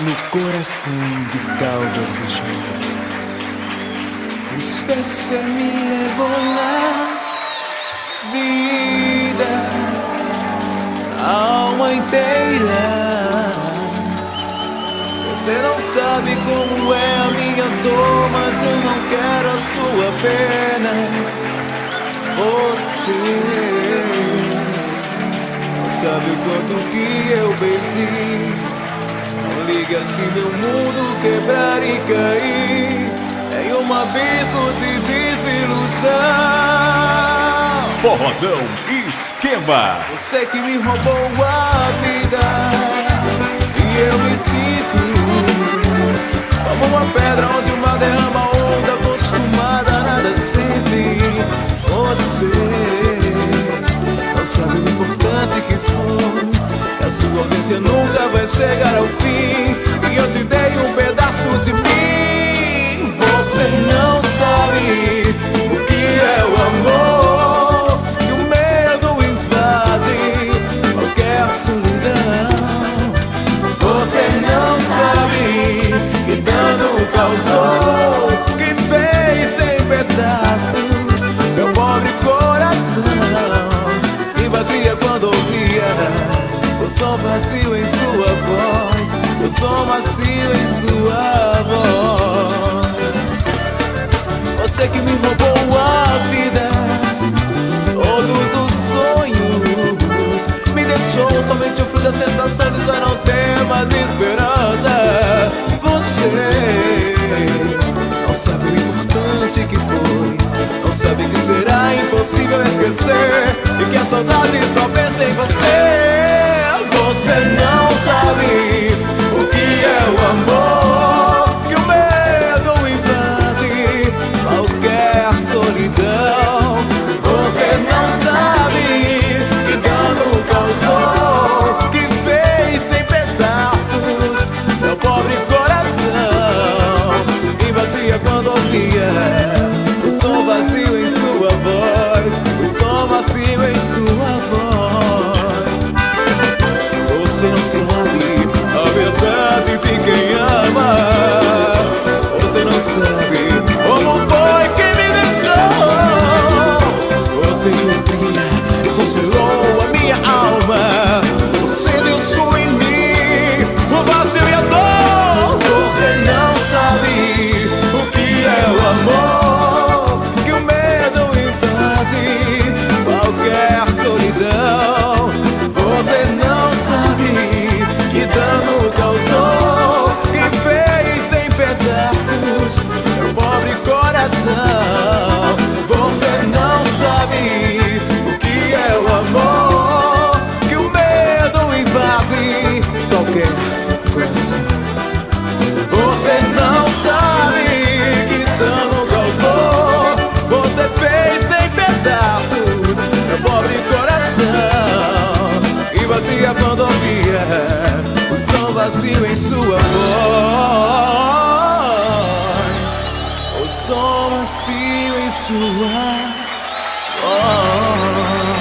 no coração de Caldas do Chão. Usted se me levou na vida, a alma inteira. Você não sabe como é a minha dor, mas eu não quero a sua pena. Você não sabe o quanto que eu perdi. Não liga se meu mundo quebrar e cair em um abismo de desilusão. Forrozão Esquema. Você que me roubou a vida, e eu me sinto como uma pedra onde o mar derrama onda, acostumada a nada sente. Você não sabe o importante que foi, a sua ausência nunca vai chegar ao fim, e eu te dei um pedaço de mim. Você não sabe o que é o amor, que o medo invade qualquer solidão. Você não sabe que dano causou, que fez em pedaços meu pobre coração, e batia quando ouvia o som vazio em sua voz, o som macio em sua voz. Você que me roubou a vida, todos os sonhos, me deixou somente o frio da sensação de já não ter mais esperança. Você não sabe o importante que foi, não sabe que será impossível esquecer, e que a saudade só pensa em você. Você não sabe o que é o amor, que o medo invade qualquer solidão. Você não sabe que dano causou, que fez em pedaços meu pobre coração, e batia quando ouvia o som vazio em sua voz, o som macio em sua voz. Você não sabe a verdade de quem ama. Você não sabe como foi que me deixou. Você me ouvia e conselou a minha alma. Você deixou em mim o vazio e a dor. Você não sabe o que é o amor, que o medo invade qualquer solidão. Você não sabe que dano causou, que fez em pedaços meu pobre coração. Você não sabe o que é o amor, que o medo invade qualquer coração. Você não sabe que dano causou, você fez em pedaços meu pobre coração, e batia quando ouvia o som vazio em sua voz, o som vazio em sua voz.